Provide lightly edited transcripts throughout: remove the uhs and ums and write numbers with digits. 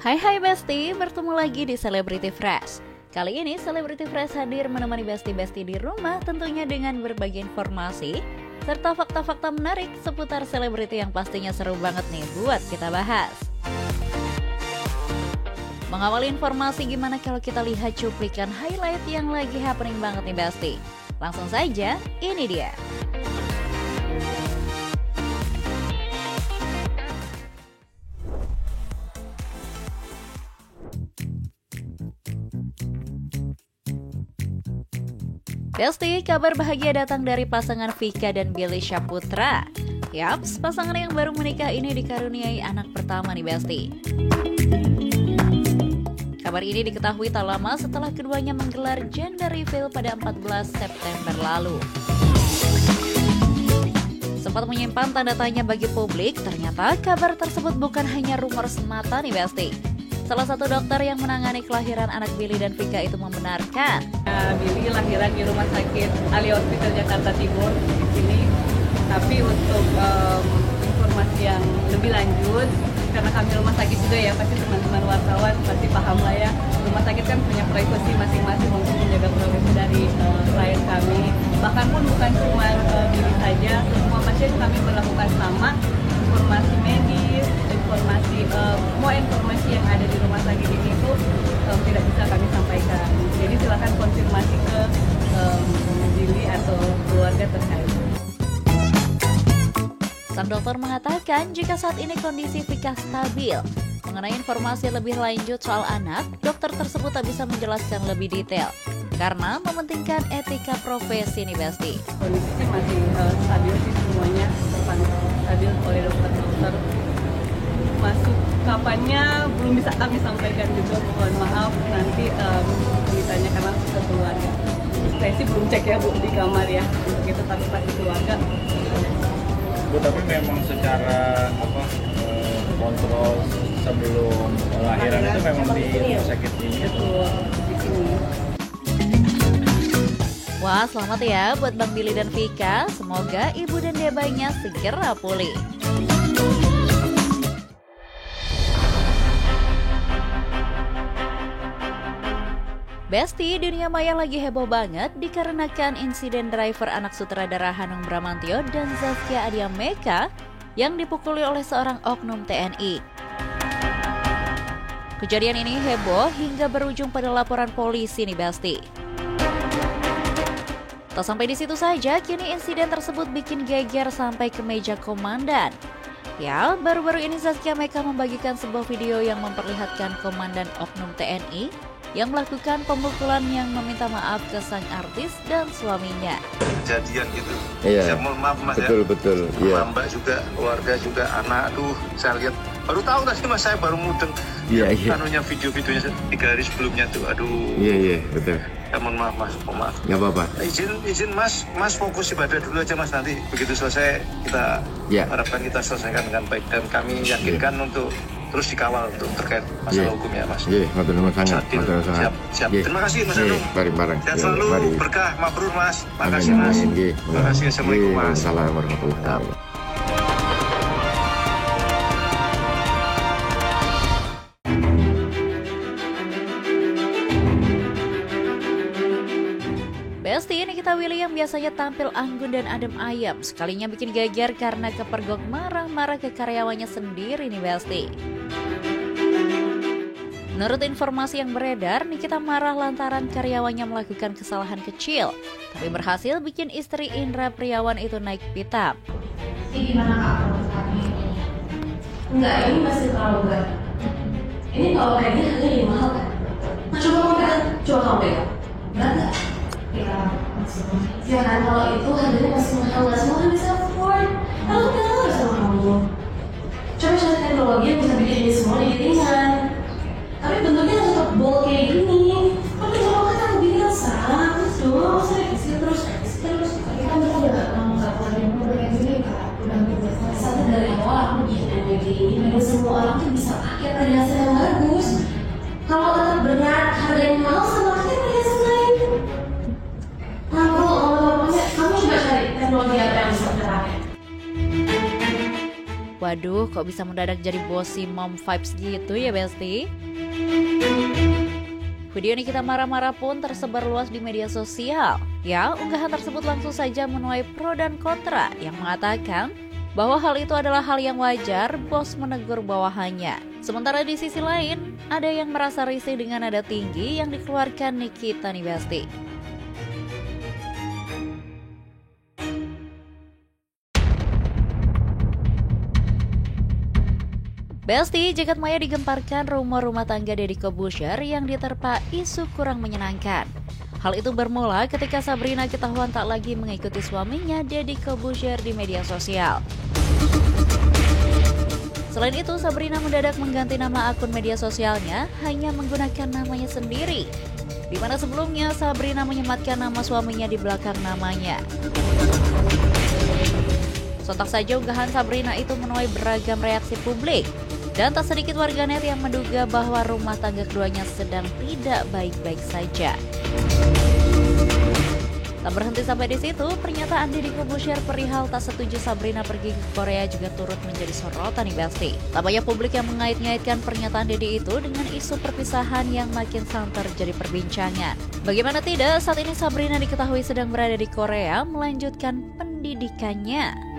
Hai Besti, bertemu lagi di Celebrity Fresh. Kali ini Celebrity Fresh hadir menemani Besti-Besti di rumah, tentunya dengan berbagi informasi serta fakta-fakta menarik seputar selebriti yang pastinya seru banget nih buat kita bahas. Mengawali informasi, gimana kalau kita lihat cuplikan highlight yang lagi happening banget nih Besti. Langsung saja, ini dia. Besti, kabar bahagia datang dari pasangan Vika dan Billy Syahputra. Yaps, pasangan yang baru menikah ini dikaruniai anak pertama nih Besti. Kabar ini diketahui tak lama setelah keduanya menggelar gender reveal pada 14 September lalu. Sempat menyimpan tanda tanya bagi publik, ternyata kabar tersebut bukan hanya rumor semata nih Besti. Salah satu dokter yang menangani kelahiran anak Billy dan Vika itu membenarkan. Billy lahiran di Rumah Sakit Ali Hospital Jakarta Timur di sini. Tapi untuk informasi yang lebih lanjut, karena kami rumah sakit juga ya, pasti teman-teman wartawan pasti paham lah ya. Rumah sakit kan punya privasi masing-masing untuk menjaga privasi dari klien kami. Bahkan pun bukan cuma Billy saja, semua pasien kami melakukan sama. Informasi medis, informasi semua informasi yang ada di rumah sakit ini itu tidak bisa kami sampaikan. Jadi silakan konfirmasi ke Billy atau keluarga terkait. Sang dokter mengatakan jika saat ini kondisi Vika stabil. Mengenai informasi lebih lanjut soal anak, dokter tersebut tak bisa menjelaskan lebih detail karena mementingkan etika profesi nih Besti. Kondisinya masih stabil sih, semuanya terpantau stabil oleh dokter-dokter. Masuk kapannya belum bisa kami sampaikan juga, mohon maaf nanti ditanyakan langsung ke keluarga. Saya sih belum cek ya Bu di kamar ya, untuk itu tapi pasti keluarga. Bu, tapi memang secara kontrol sebelum lahiran itu memang di rumah sakit ini Betul, di sini. Wah, selamat ya buat Bang Billy dan Vika. Semoga ibu dan bayinya segera pulih. Besti, dunia maya lagi heboh banget dikarenakan insiden driver anak sutradara Hanung Bramantyo dan Zaskia Adiameka yang dipukuli oleh seorang oknum TNI. Kejadian ini heboh hingga berujung pada laporan polisi nih Besti. Tak sampai di situ saja, kini insiden tersebut bikin geger sampai ke meja komandan. Ya, baru-baru ini Zaskia Meka membagikan sebuah video yang memperlihatkan komandan oknum TNI yang melakukan pemukulan yang meminta maaf ke sang artis dan suaminya. Kejadian gitu. Iya. Saya mohon maaf Mas betul, ya. Iya. Mbak juga, keluarga juga, anak. Aduh, saya lihat baru tahu tadi Mas, saya baru mudeng. Iya. Anunya videonya 3 hari sebelumnya tuh. Aduh. Iya, betul. Ya, mohon maaf Mas, mohon maaf. Nggak apa-apa. Izin Mas fokus ibadah dulu aja Mas, nanti begitu selesai kita harapkan kita selesaikan dengan baik dan kami yakinkan untuk terus dikawal untuk terkait masalah hukum ya Mas. Iya, matur nuwun sangat. Siap. Terima kasih Mas Hanung. Bareng-bareng. Sehat selalu, berkah, mabrur Mas. Makasih Mas. Terima kasih. Assalamualaikum Mas. Assalamualaikum warahmatullahi wabarakatuh. Besti, Nikita Willy yang biasanya tampil anggun dan adem ayem, sekalinya bikin geger karena kepergok marah-marah ke karyawannya sendiri nih Besti. Menurut informasi yang beredar, Nikita marah lantaran karyawannya melakukan kesalahan kecil, tapi berhasil bikin istri Indra Priawan itu naik pitam. Ini gimana Kak menurut kami? Enggak, ini masih terlalu berat. Ini kalau kayak gini harganya lebih mahal kan? Nah, coba kamu pegang, berat nggak? Ya kan, kalau itu harganya masih mahal, nggak semua kan bisa afford. Kalau kita nggak sama kamu. Coba cari teknologi yang bisa bikin ini semua jadi ringan. Tapi bentuknya tetap bol kayak gini. Tapi kalau kata begini kan salah, terus dong, saya kecil terus. Kita nggak pernah yang kayak gini Kak. Udah biasa. Satu dari awal aku bikin kayak gini, dan semua orang tuh bisa pakai perhiasan yang bagus. Kalau tetap berat, harganya mahal sama pakai perhiasan lain. Kamu coba cari teknologi apa yang bisa kita pakai. Waduh, kok bisa mendadak jadi bossy mom vibes gitu ya Besti? Video Nikita marah-marah pun tersebar luas di media sosial. Ya, unggahan tersebut langsung saja menuai pro dan kontra yang mengatakan bahwa hal itu adalah hal yang wajar bos menegur bawahannya. Sementara di sisi lain, ada yang merasa risih dengan nada tinggi yang dikeluarkan Nikita nih Besti. Besti, jagat maya digemparkan rumor rumah tangga Deddy Corbuzier yang diterpa isu kurang menyenangkan. Hal itu bermula ketika Sabrina ketahuan tak lagi mengikuti suaminya Deddy Corbuzier di media sosial. Selain itu, Sabrina mendadak mengganti nama akun media sosialnya hanya menggunakan namanya sendiri, di mana sebelumnya Sabrina menyematkan nama suaminya di belakang namanya. Sontak saja unggahan Sabrina itu menuai beragam reaksi publik. Dan tak sedikit warganet yang menduga bahwa rumah tangga keduanya sedang tidak baik-baik saja. Tak berhenti sampai di situ, pernyataan Deddy Corbuzier perihal tak setuju Sabrina pergi ke Korea juga turut menjadi sorotan nih Besti. Tak banyak publik yang mengait-ngaitkan pernyataan Deddy itu dengan isu perpisahan yang makin santer jadi perbincangan. Bagaimana tidak, saat ini Sabrina diketahui sedang berada di Korea melanjutkan pendidikannya.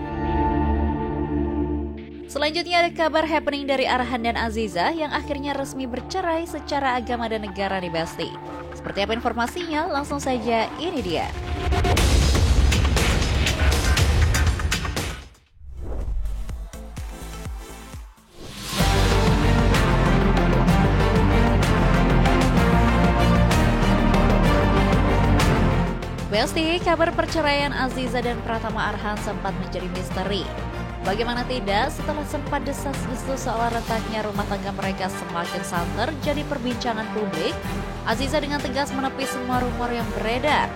Selanjutnya ada kabar happening dari Arhan dan Aziza yang akhirnya resmi bercerai secara agama dan negara nih Besti. Seperti apa informasinya? Langsung saja ini dia. Besti, kabar perceraian Aziza dan Pratama Arhan sempat menjadi misteri. Bagaimana tidak, setelah sempat desas-desus soal retaknya rumah tangga mereka semakin santer jadi perbincangan publik, Aziza dengan tegas menepis semua rumor yang beredar.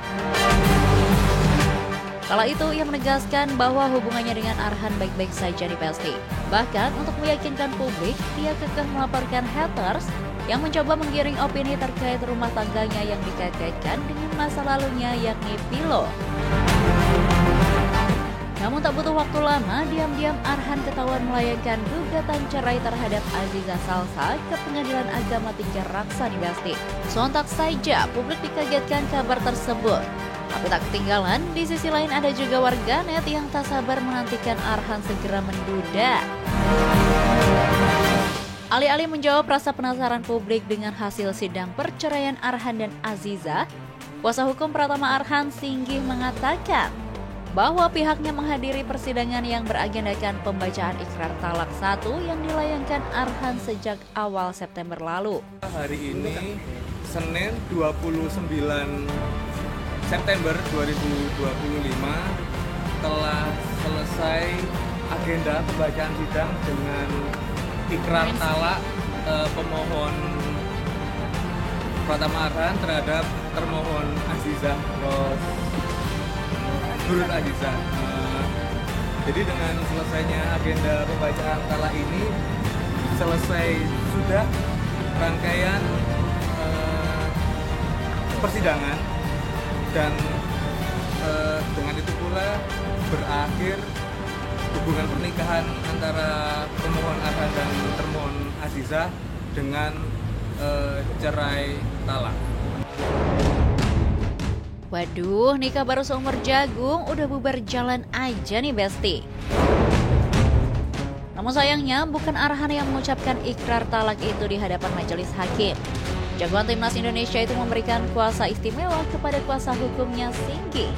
Kala itu ia menegaskan bahwa hubungannya dengan Arhan baik-baik saja nih Besti. Bahkan untuk meyakinkan publik, ia kekeh melaporkan haters yang mencoba menggiring opini terkait rumah tangganya yang dikait-kaitkan dengan masa lalunya yakni Pilo. Namun tak butuh waktu lama, diam-diam Arhan ketahuan melayangkan gugatan cerai terhadap Aziza Salsa ke Pengadilan Agama Tingkat Raksa nih Besti. Sontak saja publik dikagetkan kabar tersebut. Tapi tak ketinggalan, di sisi lain ada juga warganet yang tak sabar menantikan Arhan segera menduda. Alih-alih menjawab rasa penasaran publik dengan hasil sidang perceraian Arhan dan Aziza, kuasa hukum Pratama Arhan Singgih mengatakan bahwa pihaknya menghadiri persidangan yang beragendakan pembacaan ikrar talak 1 yang dilayangkan Arhan sejak awal September lalu. Hari ini Senin 29 September 2025 telah selesai agenda pembacaan sidang dengan ikrar talak pemohon Pratama Arhan terhadap termohon Aziza Nurul Aziza. Jadi dengan selesainya agenda pembacaan talak ini selesai sudah rangkaian persidangan dan dengan itu pula berakhir hubungan pernikahan antara pemohon Arhan dan termohon Aziza dengan cerai talak. Waduh, nikah baru seumur jagung udah bubar jalan aja nih Besti. Namun sayangnya bukan Arhan yang mengucapkan ikrar talak itu di hadapan majelis hakim. Jagoan timnas Indonesia itu memberikan kuasa istimewa kepada kuasa hukumnya Singgih.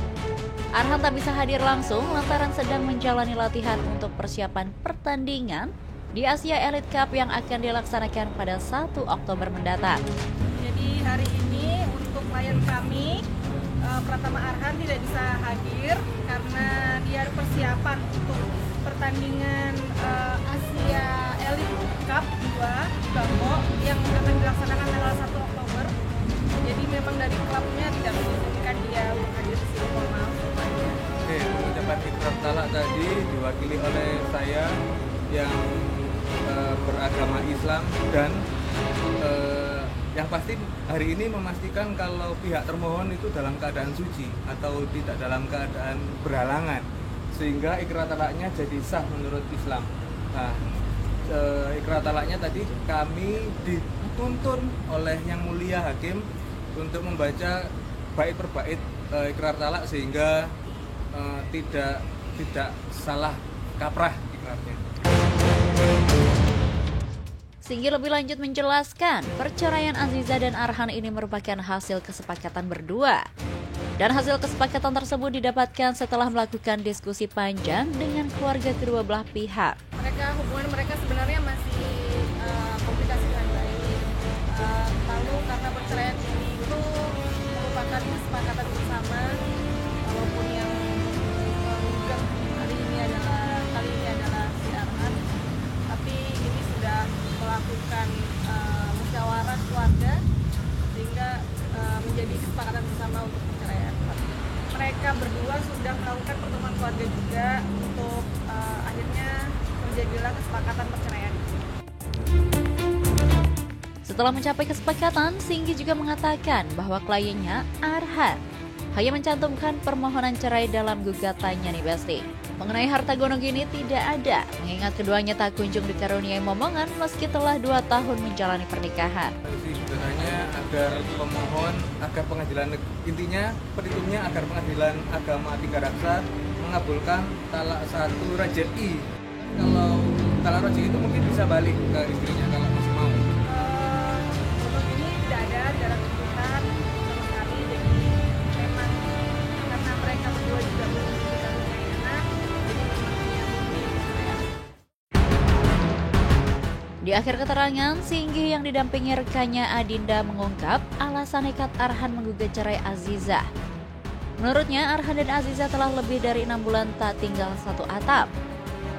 Arhan tak bisa hadir langsung lantaran sedang menjalani latihan untuk persiapan pertandingan di Asia Elite Cup yang akan dilaksanakan pada 1 Oktober mendatang. Jadi hari ini untuk klien kami Pratama Arhan tidak bisa hadir karena dia ada persiapan untuk pertandingan Asia Elite Cup 2 Bangkok yang akan dilaksanakan tanggal 1 Oktober. Jadi memang dari klubnya tidak mengizinkan dia untuk hadir di sini formal. Oke, pengucapan ikrar talak tadi diwakili oleh saya yang beragama Islam dan yang pasti hari ini memastikan kalau pihak termohon itu dalam keadaan suci atau tidak dalam keadaan berhalangan sehingga ikrar talaknya jadi sah menurut Islam. Nah, ikrar talaknya tadi kami dituntun oleh Yang Mulia Hakim untuk membaca bait per bait ikrar talak sehingga tidak salah kaprah ikrarnya. Singgi lebih lanjut menjelaskan, perceraian Aziza dan Arhan ini merupakan hasil kesepakatan berdua. Dan hasil kesepakatan tersebut didapatkan setelah melakukan diskusi panjang dengan keluarga kedua belah pihak. Hubungan mereka sebenarnya masih komplikasi dengan baik. Lalu karena perceraian ini itu merupakan kesepakatan bersama, walaupun yang menggugat kali ini adalah si Arhan, tapi ini sudah melakukan musyawarah keluarga sehingga menjadi kesepakatan bersama untuk perceraian. Mereka berdua sudah melakukan pertemuan keluarga juga untuk akhirnya terjadilah kesepakatan perceraian. Setelah mencapai kesepakatan, Singgi juga mengatakan bahwa kliennya Arhan hanya mencantumkan permohonan cerai dalam gugatannya nih Besti. Mengenai harta gonok ini tidak ada, mengingat keduanya tak kunjung dikaruniai momongan meski telah 2 tahun menjalani pernikahan. Sebenarnya agar pengadilan, intinya perhitungnya agar pengadilan agama Tiga Raksa mengabulkan talak 1 rajai. Kalau talak rajai itu mungkin bisa balik ke istrinya kalau masih mau. Untuk ini tidak ada tuntutan sama sekali, jadi memang karena mereka berdua juga membutuhkan anak, jadi memang Di akhir keterangan, Singgi yang didampingi rekannya Adinda mengungkap alasan nekat Arhan menggugat cerai Aziza. Menurutnya, Arhan dan Aziza telah lebih dari 6 bulan tak tinggal satu atap.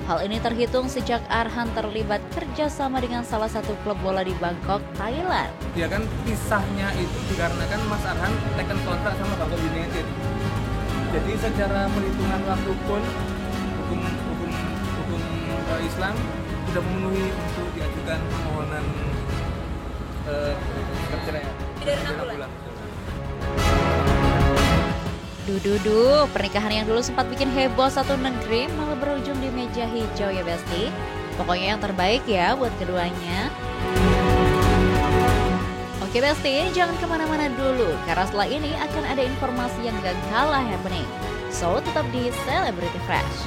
Hal ini terhitung sejak Arhan terlibat kerjasama dengan salah satu klub bola di Bangkok, Thailand. Ya kan, pisahnya itu dikarenakan Mas Arhan teken kontrak sama Bangkok United. Jadi secara perhitungan waktu pun hukum Islam sudah memenuhi untuk diajukan permohonan perceraian. Dari 6 bulan. Duh, pernikahan yang dulu sempat bikin heboh satu negeri malah berujung di meja hijau ya Besti. Pokoknya yang terbaik ya buat keduanya. Oke Besti, jangan kemana-mana dulu karena setelah ini akan ada informasi yang gak kalah happening. So, tetap di Celebrity Fresh.